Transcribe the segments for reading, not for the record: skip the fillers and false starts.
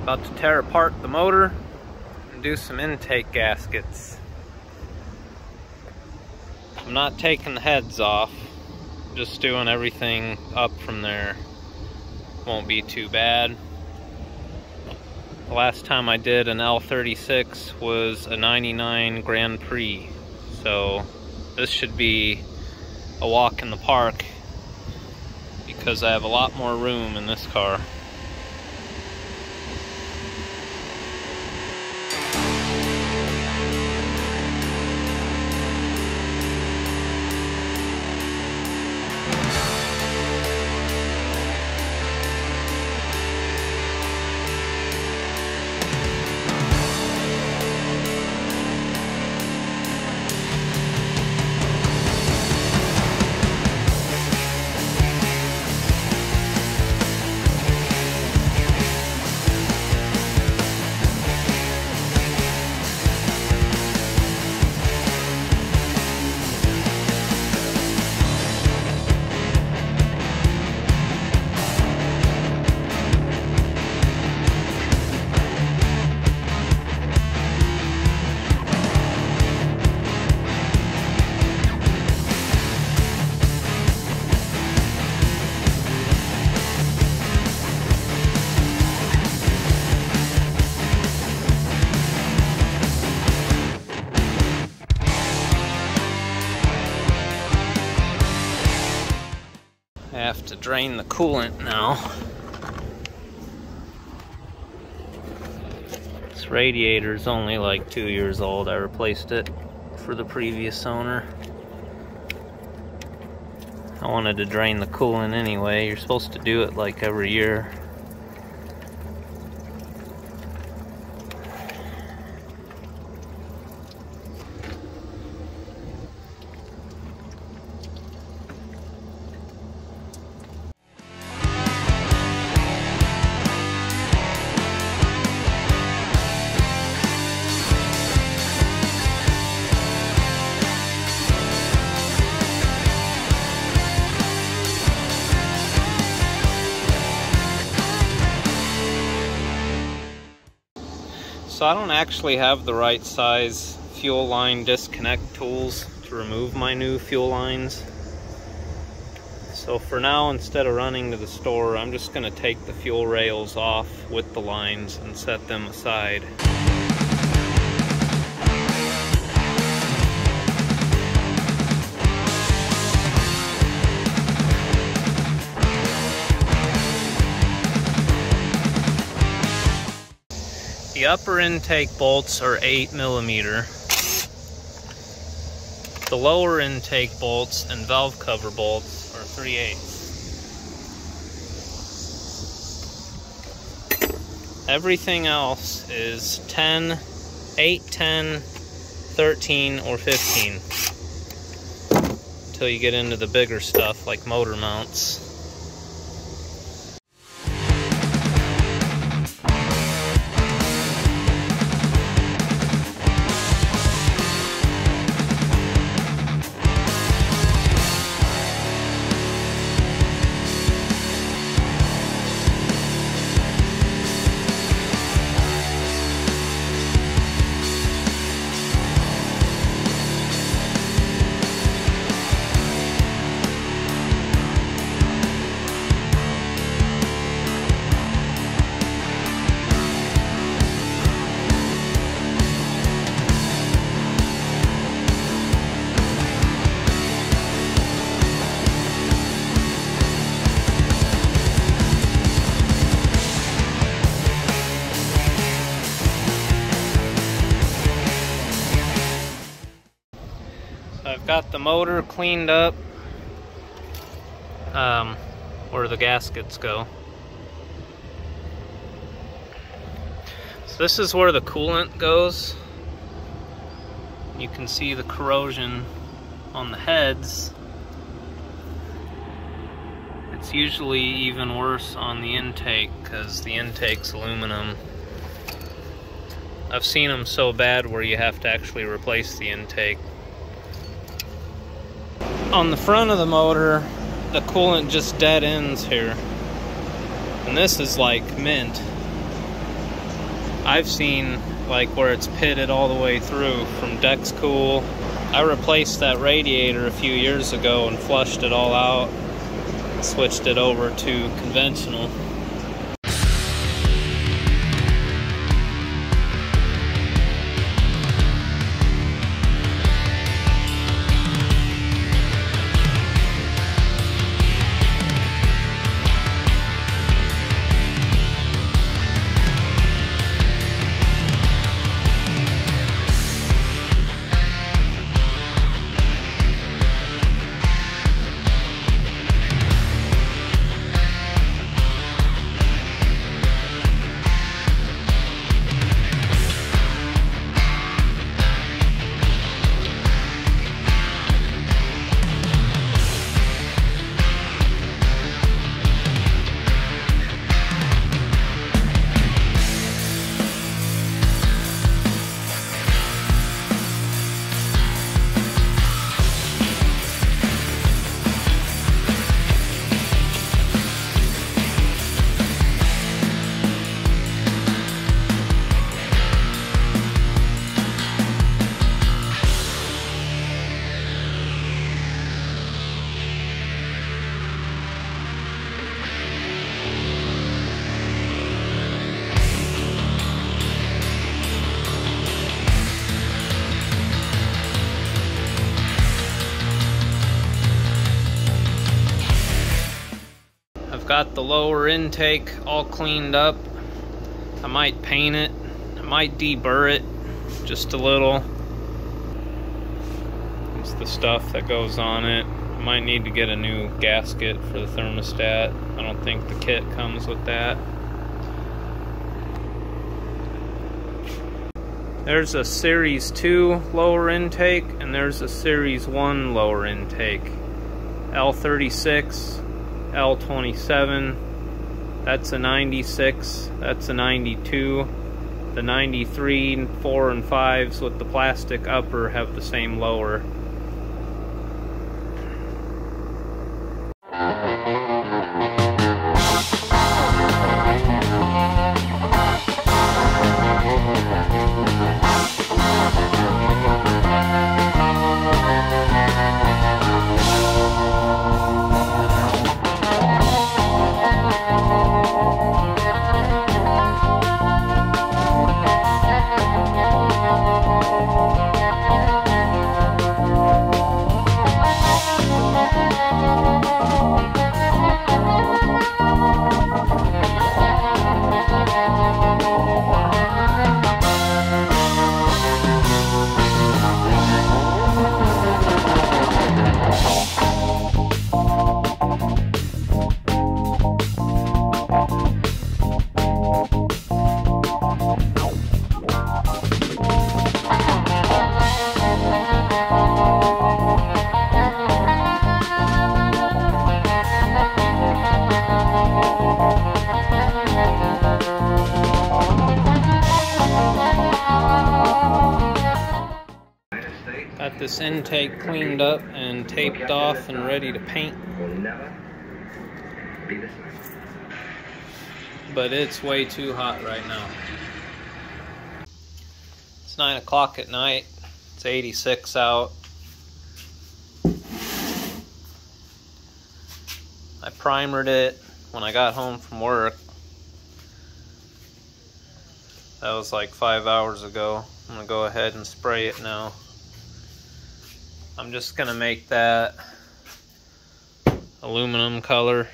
About to tear apart the motor and do some intake gaskets. I'm not taking the heads off, just doing everything up from there. Won't be too bad. The last time I did an L36 was a 99 Grand Prix, so this should be a walk in the park because I have a lot more room in this car. I have to drain the coolant now. This radiator is only like 2 years old. I replaced it for the previous owner. I wanted to drain the coolant anyway. You're supposed to do it like every year. So I don't actually have the right size fuel line disconnect tools to remove my new fuel lines. So for now, instead of running to the store, I'm just going to take the fuel rails off with the lines and set them aside. The upper intake bolts are 8mm. The lower intake bolts and valve cover bolts are 3/8. Everything else is 10, 8, 10, 13, or 15. Until you get into the bigger stuff like motor mounts. I've got the motor cleaned up where the gaskets go. So this is where the coolant goes. You can see the corrosion on the heads. It's usually even worse on the intake because the intake's aluminum. I've seen them so bad where you have to actually replace the intake. On the front of the motor, the coolant just dead ends here. And this is like mint. I've seen like where it's pitted all the way through from Dex Cool. I replaced that radiator a few years ago and flushed it all out, switched it over to conventional. Got the lower intake all cleaned up. I might paint it. I might deburr it just a little. It's the stuff that goes on it. I might need to get a new gasket for the thermostat. I don't think the kit comes with that. There's a Series 2 lower intake and there's a Series 1 lower intake. L36, L27, that's a 96, that's a 92. The 93, 4 and 5s with the plastic upper have the same lower. Got this intake cleaned up and taped off and ready to paint. But it's way too hot right now. It's 9 o'clock at night. It's 86 out. I primered it when I got home from work. That was like 5 hours ago. I'm gonna go ahead and spray it now. I'm just gonna make that aluminum color.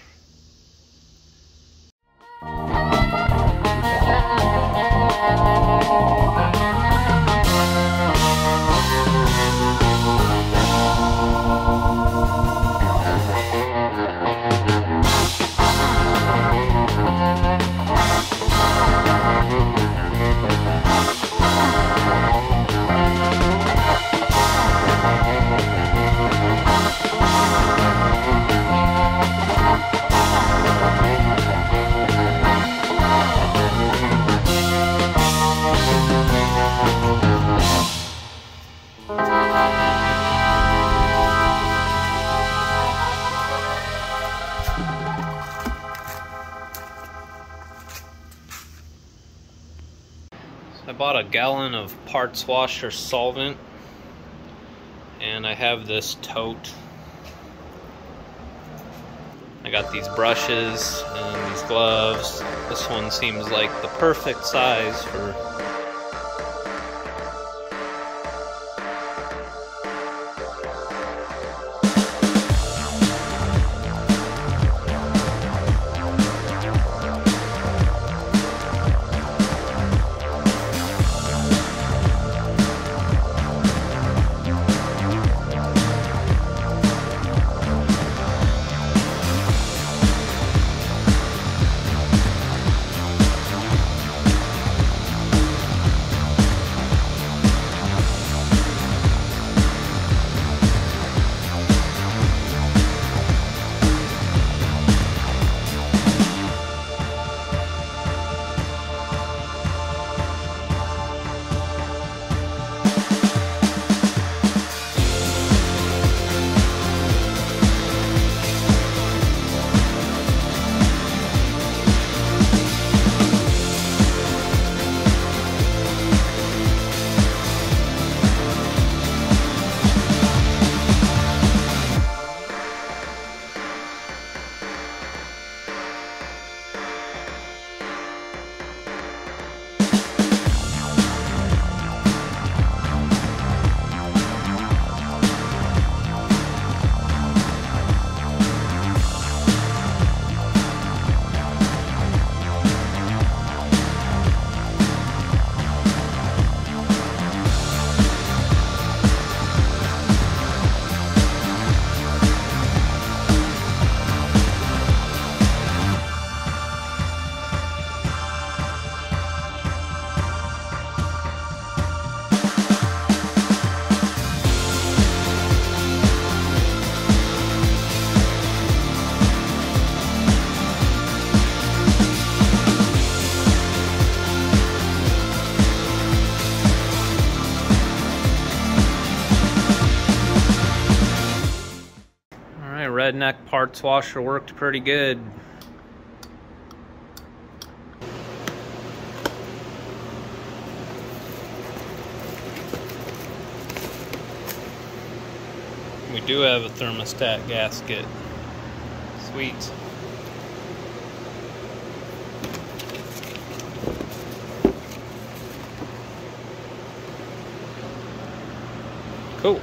I bought a gallon of parts washer solvent, and I have this tote. I got these brushes and these gloves. This one seems like the perfect size for redneck parts washer worked pretty good. We do have a thermostat gasket. Sweet. Cool.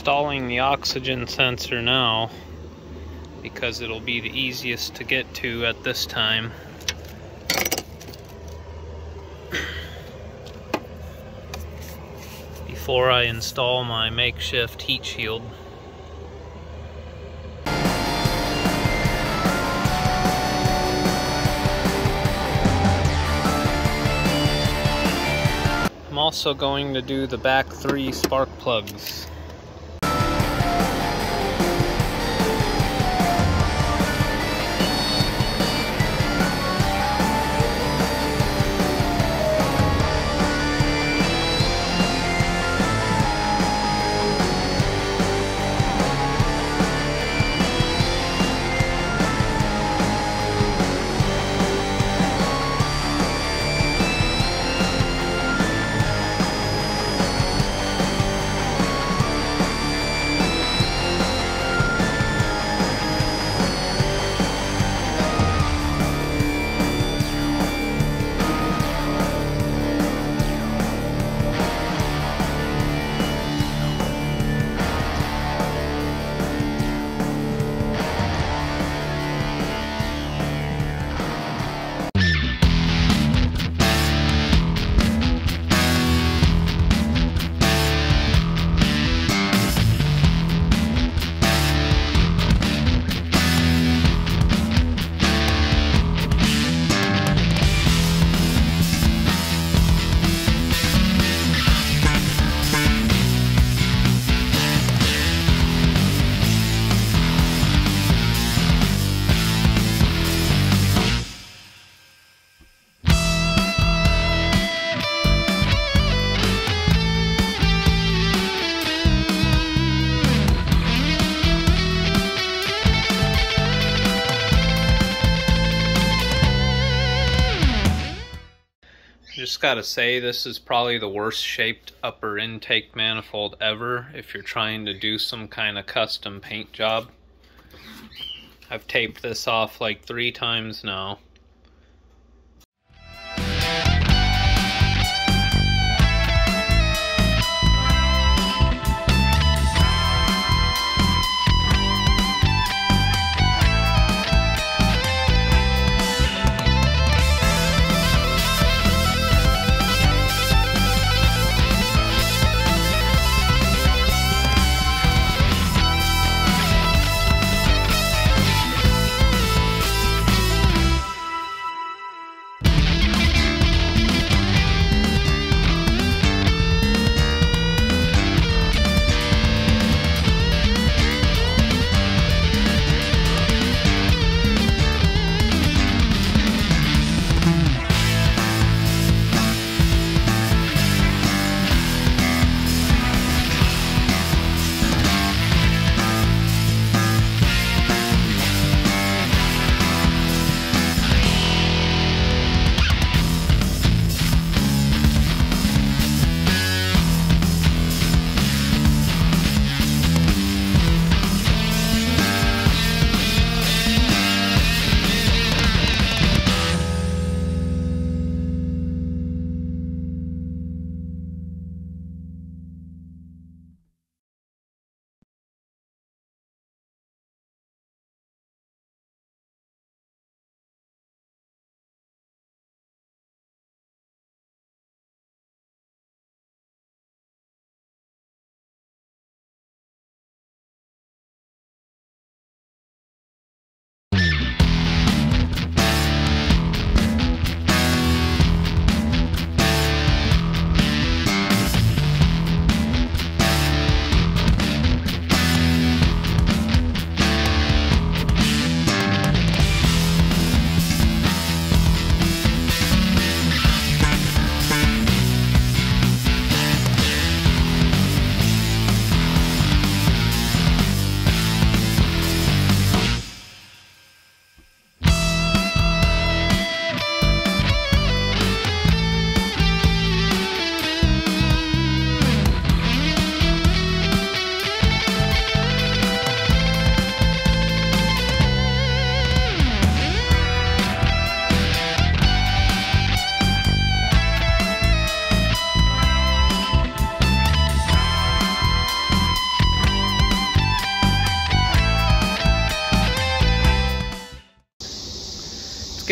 installing the oxygen sensor now because it'll be the easiest to get to at this time. Before I install my makeshift heat shield. I'm also going to do the back 3 spark plugs. Just gotta say, this is probably the worst shaped upper intake manifold ever if you're trying to do some kind of custom paint job. I've taped this off like 3 times now.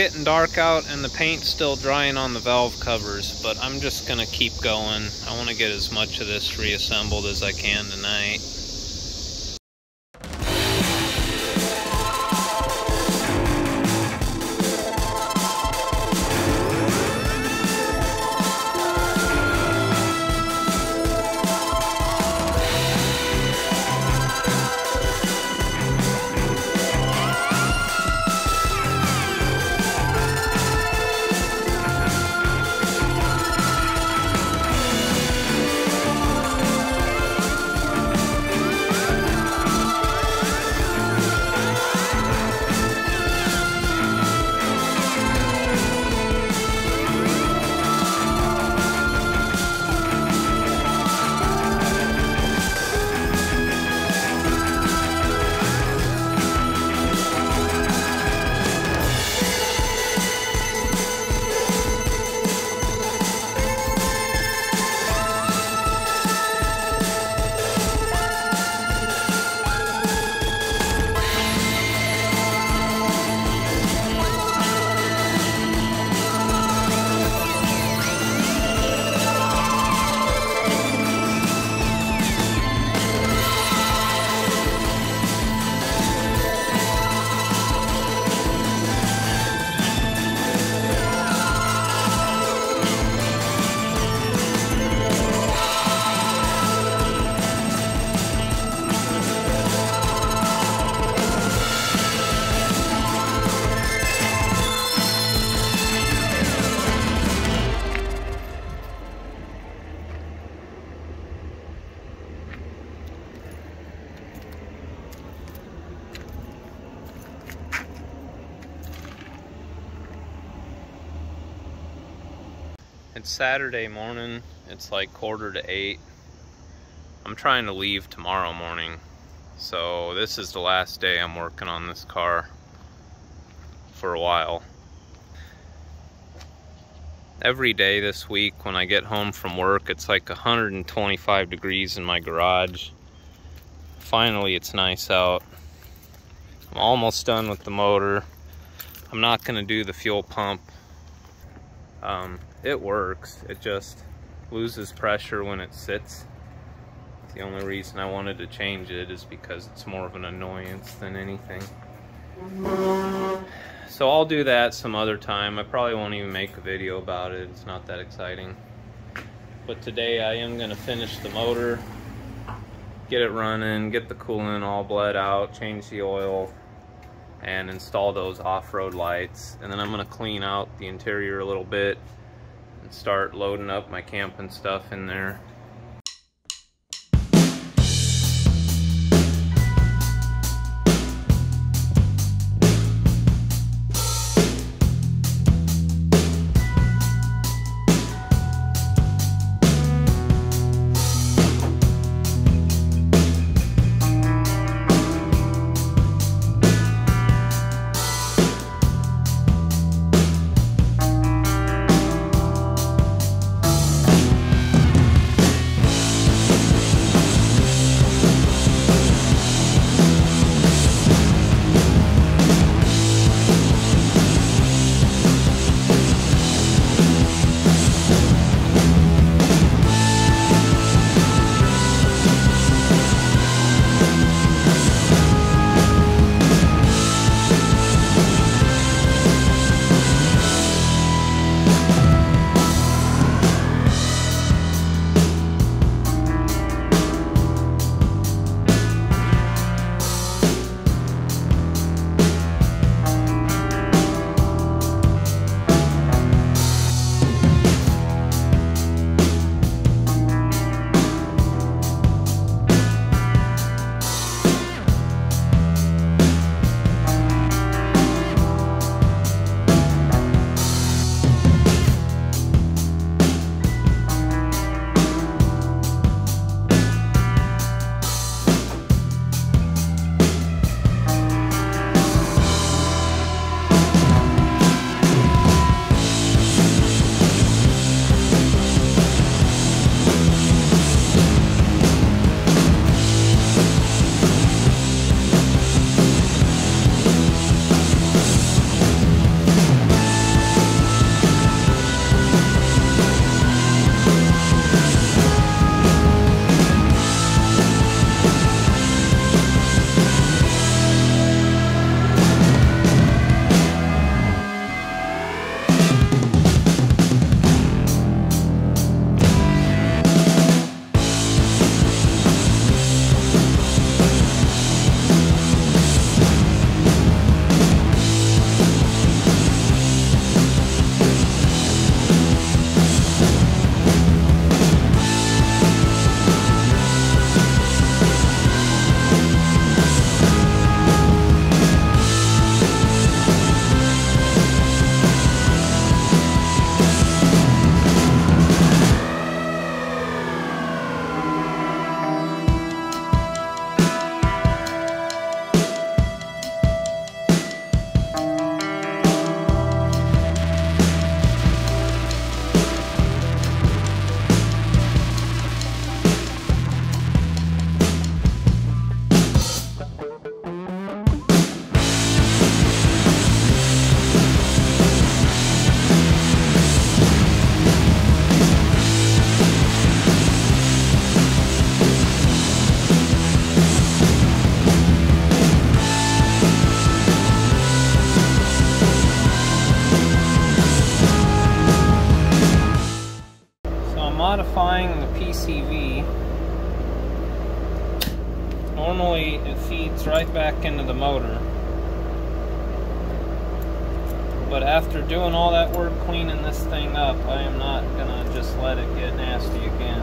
getting dark out and the paint's still drying on the valve covers, but I'm just gonna keep going. I want to get as much of this reassembled as I can tonight. It's Saturday morning. It's like 7:45. I'm trying to leave tomorrow morning. So this is the last day I'm working on this car for a while. Every day this week when I get home from work, it's like 125 degrees in my garage. Finally, it's nice out. I'm almost done with the motor. I'm not gonna do the fuel pump. It works, it just loses pressure when it sits. The only reason I wanted to change it is because it's more of an annoyance than anything. So I'll do that some other time. I probably won't even make a video about it. It's not that exciting. But today I am going to finish the motor, get it running, get the coolant all bled out, change the oil, and install those off-road lights. And then I'm going to clean out the interior a little bit and start loading up my camping stuff in there. Normally it feeds right back into the motor, but after doing all that work cleaning this thing up, I am not gonna just let it get nasty again.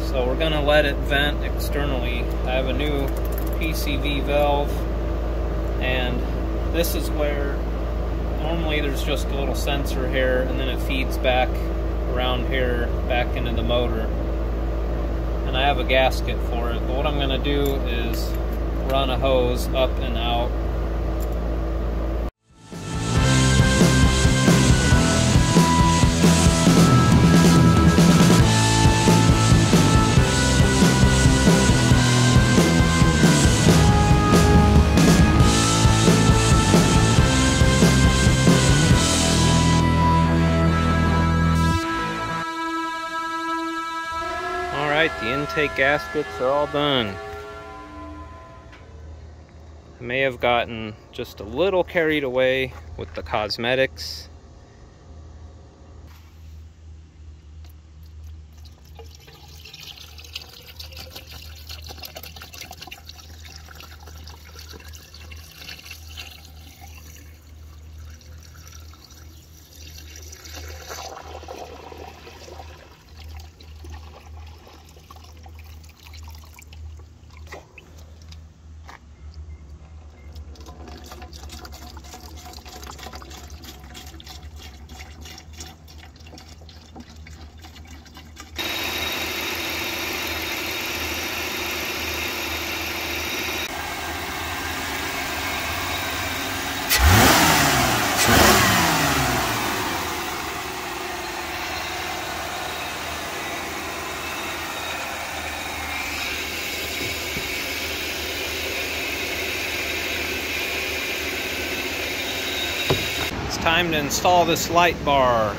So we're gonna let it vent externally. I have a new PCV valve, and this is where normally there's just a little sensor here, and then it feeds back around here back into the motor. And I have a gasket for it, but what I'm going to do is run a hose up and out. Alright, the intake gaskets are all done. I may have gotten just a little carried away with the cosmetics. Time to install this light bar.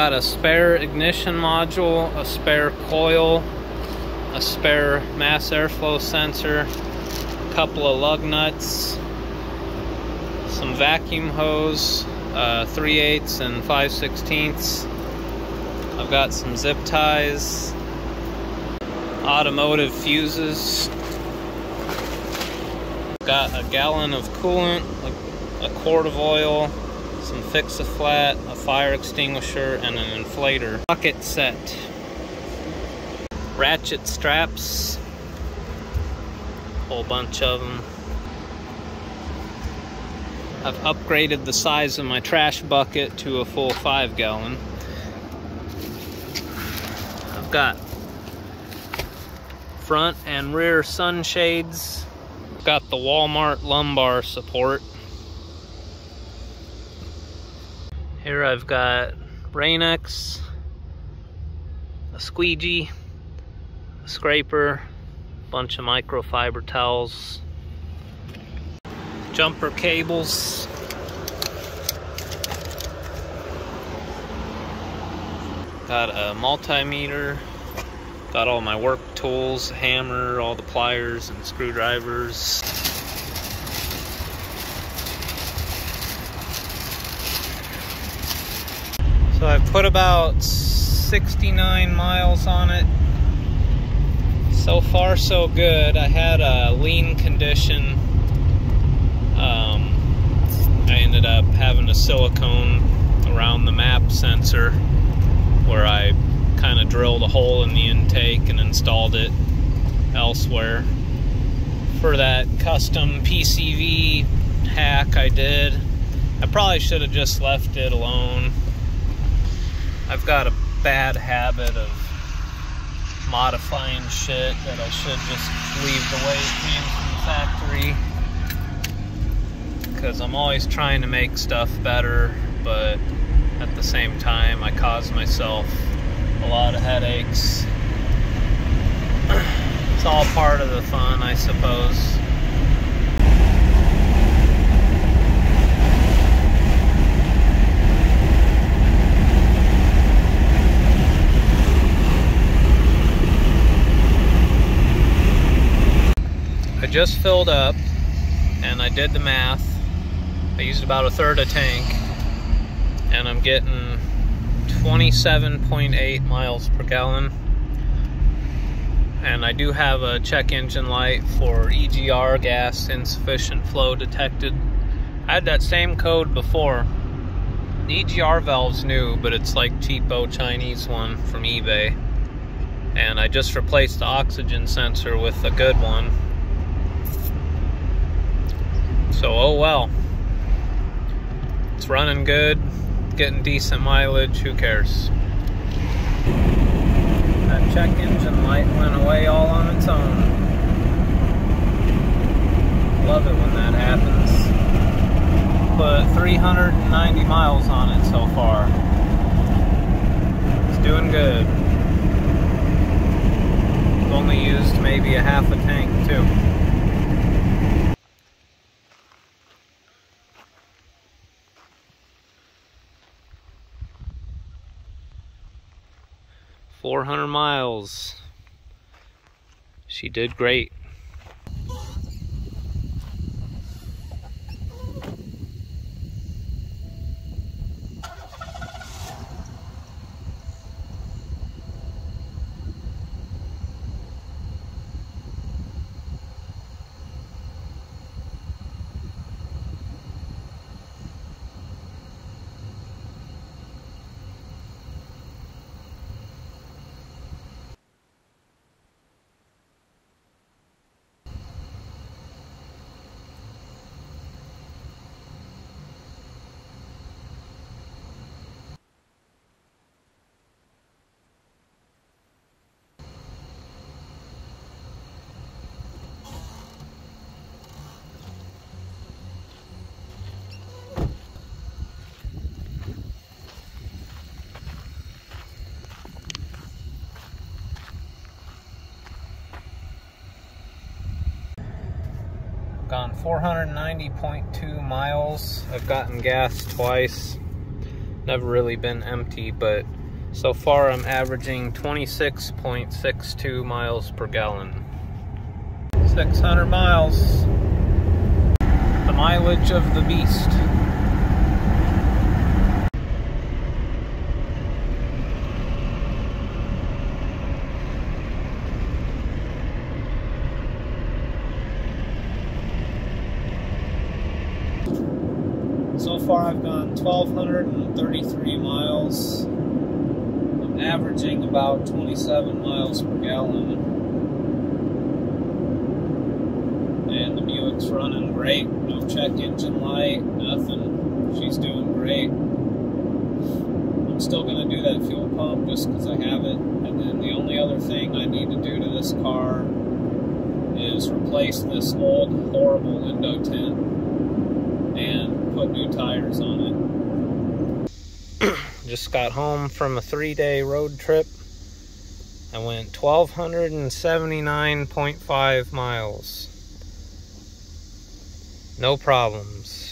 got a spare ignition module, a spare coil, a spare mass airflow sensor, a couple of lug nuts, some vacuum hose, 3/8 and 5/16. I've got some zip ties, automotive fuses, got a gallon of coolant, a quart of oil, some fix-a-flat, a fire extinguisher, and an inflator. Bucket set, ratchet straps, whole bunch of them. I've upgraded the size of my trash bucket to a full 5-gallon. I've got front and rear sunshades. Got the Walmart lumbar support. Here I've got Rain-X, a squeegee, a scraper, a bunch of microfiber towels, jumper cables, got a multimeter, got all my work tools, hammer, all the pliers and screwdrivers. So I've put about 69 miles on it. So far so good. I had a lean condition. I ended up having a silicone around the map sensor where I kind of drilled a hole in the intake and installed it elsewhere. For that custom PCV hack I did, I probably should have just left it alone. I've got a bad habit of modifying shit that I should just leave the way it came from the factory, because I'm always trying to make stuff better, but at the same time I cause myself a lot of headaches. It's all part of the fun, I suppose. I just filled up and I did the math. I used about a third a tank and I'm getting 27.8 miles per gallon. And I do have a check engine light for EGR, gas insufficient flow detected. I had that same code before. The EGR valve's new, but it's like cheapo Chinese one from eBay. And I just replaced the oxygen sensor with a good one. So, oh well. It's running good, getting decent mileage, who cares? That check engine light went away all on its own. Love it when that happens. Put 390 miles on it so far. It's doing good. Only used maybe a half a tank too. $400 miles. She did great. Gone 490.2 miles. I've gotten gas twice. Never really been empty, but So far I'm averaging 26.62 miles per gallon. 600 miles. The mileage of the beast. So far I've gone 1,233 miles. I'm averaging about 27 miles per gallon. And the Buick's running great. No check engine light, nothing. She's doing great. I'm still going to do that fuel pump just because I have it. And then the only other thing I need to do to this car is replace this old horrible window tint and put new tires on it. Just got home from a 3-day road trip. I went 1,279.5 miles. No problems.